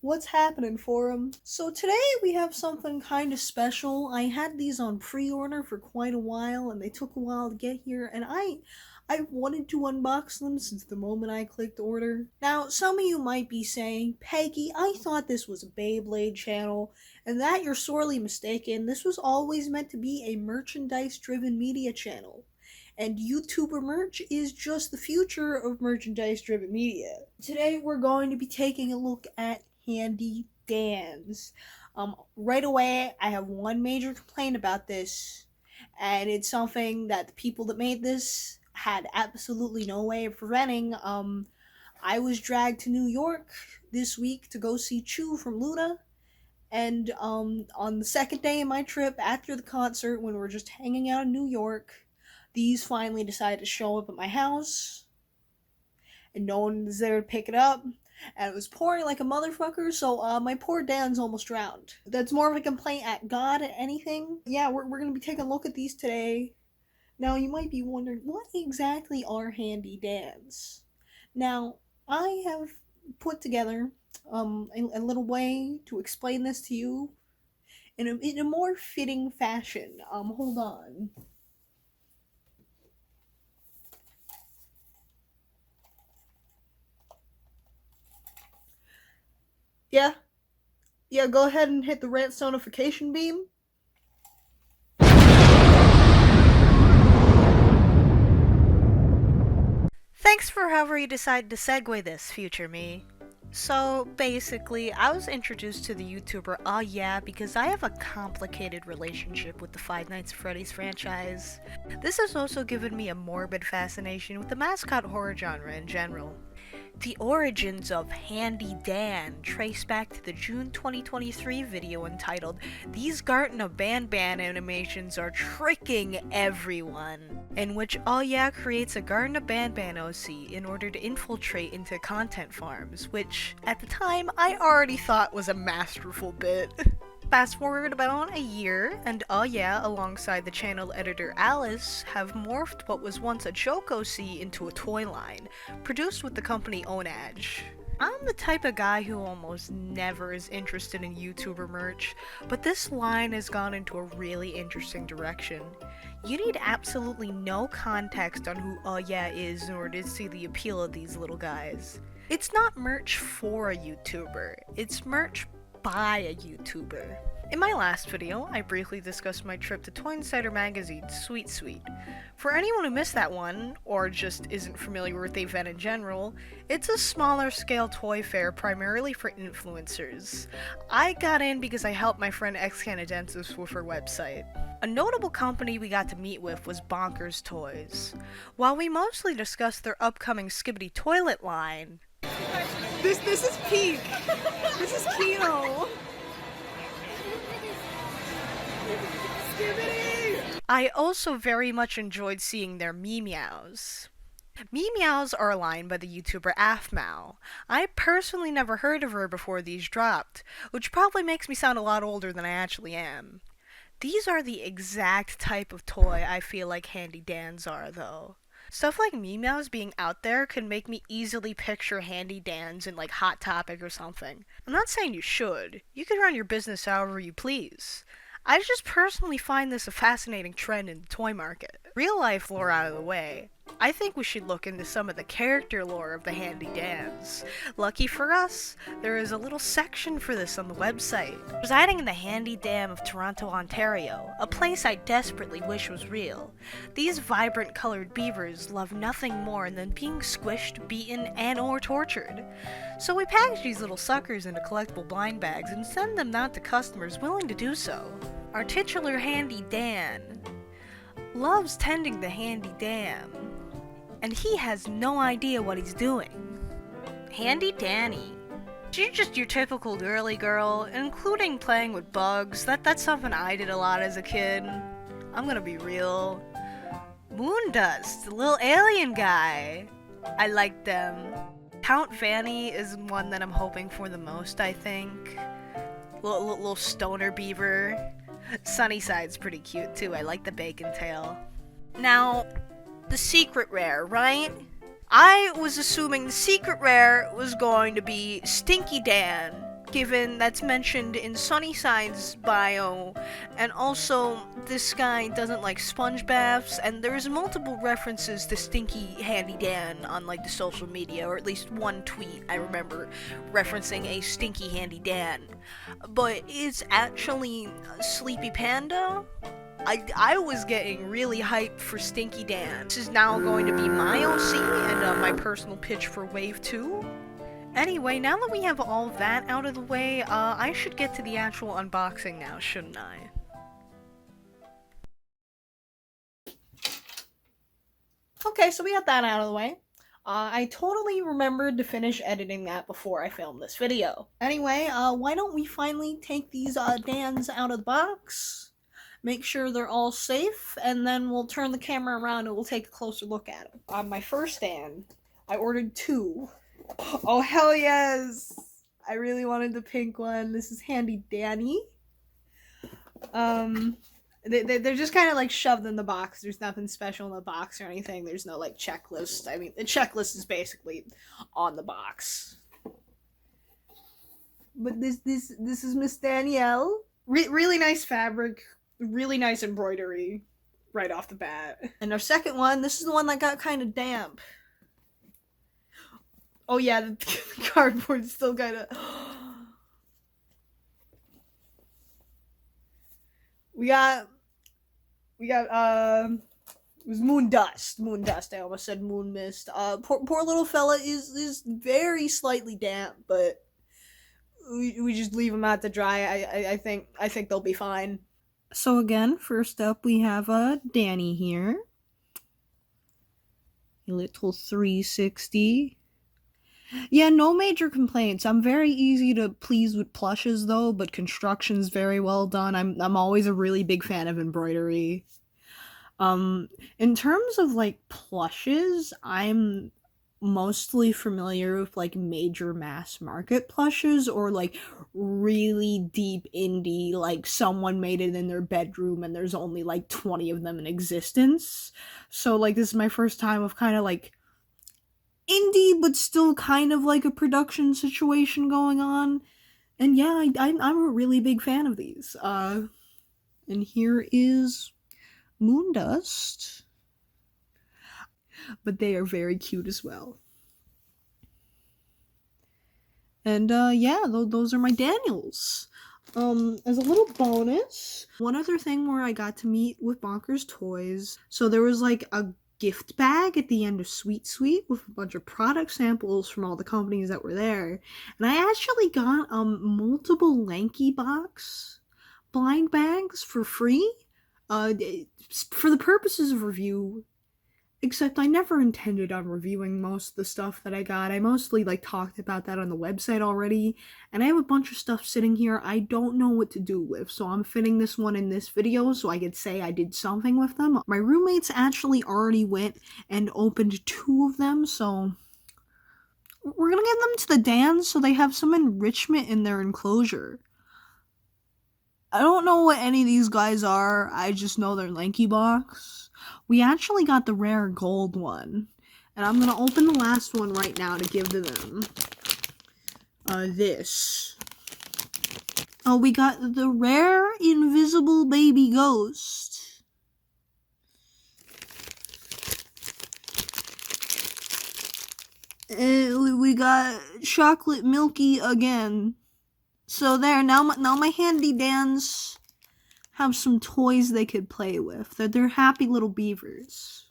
What's happening, Forum? So today we have something kind of special. I had these on pre-order for quite a while, and they took a while to get here, and I wanted to unbox them since the moment I clicked order. Now, some of you might be saying, Peggy, I thought this was a Beyblade channel, and that you're sorely mistaken. This was always meant to be a merchandise-driven media channel. And YouTuber merch is just the future of merchandise driven media. Today we're going to be taking a look at Handi Danz. Right away, I have one major complaint about this, and it's something that the people that made this had absolutely no way of preventing. I was dragged to New York this week to go see Chu from Luna, and on the second day of my trip after the concert, when we were just hanging out in New York, these finally decided to show up at my house, and no one was there to pick it up, and it was pouring like a motherfucker, so my poor Dan's almost drowned. That's more of a complaint at God at anything. Yeah, we're gonna be taking a look at these today. Now, you might be wondering, what exactly are Handi Danz? Now, I have put together a little way to explain this to you in a more fitting fashion. Hold on. Yeah, go ahead and hit the redstonification beam. Thanks for however you decided to segue this, future me. So, basically, I was introduced to the YouTuber Aw Yeah because I have a complicated relationship with the Five Nights at Freddy's franchise. This has also given me a morbid fascination with the mascot horror genre in general. The origins of Handi Dan trace back to the June 2023 video entitled "These Garten of Ban animations are tricking everyone," in which Aw Yeah creates a Garten of Ban OC in order to infiltrate into content farms, which, at the time, I already thought was a masterful bit. Fast forward about a year, and Aw Yeah, alongside the channel editor Alice, have morphed what was once a joke OC into a toy line, produced with the company Onage. I'm the type of guy who almost never is interested in YouTuber merch, but this line has gone into a really interesting direction. You need absolutely no context on who Aw Yeah is in order to see the appeal of these little guys. It's not merch for a YouTuber, it's merch by a YouTuber. In my last video, I briefly discussed my trip to Toy Insider Magazine's Sweet Sweet. For anyone who missed that one, or just isn't familiar with the event in general, it's a smaller scale toy fair primarily for influencers. I got in because I helped my friend Canadiensis with her website. A notable company we got to meet with was Bonkers Toys. While we mostly discussed their upcoming Skibbity Toilet line, This is peak. This is Kino. I also very much enjoyed seeing their Meows. Meows are a line by the YouTuber Afmao. I personally never heard of her before these dropped, which probably makes me sound a lot older than I actually am. These are the exact type of toy I feel like Handi Danz are, though. Stuff like Meows being out there can make me easily picture Handi Danz in like Hot Topic or something. I'm not saying you should. You can run your business however you please. I just personally find this a fascinating trend in the toy market. Real life lore out of the way, I think we should look into some of the character lore of the Handi Danz. Lucky for us, there is a little section for this on the website. Residing in the Handi Dam of Toronto, Ontario, a place I desperately wish was real, these vibrant colored beavers love nothing more than being squished, beaten, and or tortured. So we package these little suckers into collectible blind bags and send them out to customers willing to do so. Our titular Handi Dan loves tending the Handi Dam, and he has no idea what he's doing. Handi Danny. She's just your typical girly girl, including playing with bugs. That's something I did a lot as a kid. I'm gonna be real. Moondust, the little alien guy. I like them. Count Vanny is one that I'm hoping for the most, I think. Little stoner beaver. Sunnyside's pretty cute too. I like the bacon tail. Now, the secret rare, right? I was assuming the secret rare was going to be Stinky Dan, given that's mentioned in Sunnyside's bio, and also this guy doesn't like sponge baths, and there's multiple references to Stinky Handy Dan on like the social media, or at least one tweet I remember referencing a Stinky Handy Dan, but it's actually Sleepy Panda. I was getting really hyped for Stinky Dan. This is now going to be my OC and my personal pitch for Wave 2. Anyway, now that we have all that out of the way, I should get to the actual unboxing now, shouldn't I? Okay, so we got that out of the way. I totally remembered to finish editing that before I filmed this video. Anyway, why don't we finally take these Dans out of the box, make sure they're all safe, and then we'll turn the camera around and we'll take a closer look at them. On my first Dan, I ordered 2. Oh, hell yes! I really wanted the pink one. This is Handi Danny. They're just kind of like shoved in the box. There's nothing special in the box or anything. There's no like checklist. I mean, the checklist is basically on the box. But this is Miss Danielle. Really nice fabric. Really nice embroidery right off the bat. And our second one, this is the one that got kind of damp. Oh yeah, the cardboard's still kind of... We got it was moon dust. I almost said moon mist. Poor little fella is very slightly damp, but we just leave him out to dry. I think they'll be fine. So again, first up we have Danny here. A little 360. Yeah, no major complaints. I'm very easy to please with plushes though, but construction's very well done. I'm always a really big fan of embroidery. In terms of like plushes, I'm mostly familiar with like major mass market plushes or like really deep indie, like someone made it in their bedroom and there's only like 20 of them in existence. So like this is my first time of kind of like indie but still kind of like a production situation going on, and yeah, I'm a really big fan of these. And here is Moondust, but they are very cute as well. And yeah, those are my Daniels. As a little bonus, one other thing where I got to meet with Bonkers Toys, so there was like a gift bag at the end of Sweet Sweet with a bunch of product samples from all the companies that were there, and I actually got multiple Lanky Box blind bags for free for the purposes of review, except I never intended on reviewing most of the stuff that I got. I mostly like talked about that on the website already, and I have a bunch of stuff sitting here I don't know what to do with, so I'm fitting this one in this video so I could say I did something with them. My roommates actually already went and opened 2 of them, so we're gonna give them to the Dans so they have some enrichment in their enclosure. I don't know what any of these guys are, I just know they're Lanky Box. We actually got the rare gold one, and I'm gonna open the last one right now to give to them. This. Oh, we got the rare invisible baby ghost. And we got chocolate milky again. So there, now my Handi Danz have some toys they could play with. They're happy little beavers.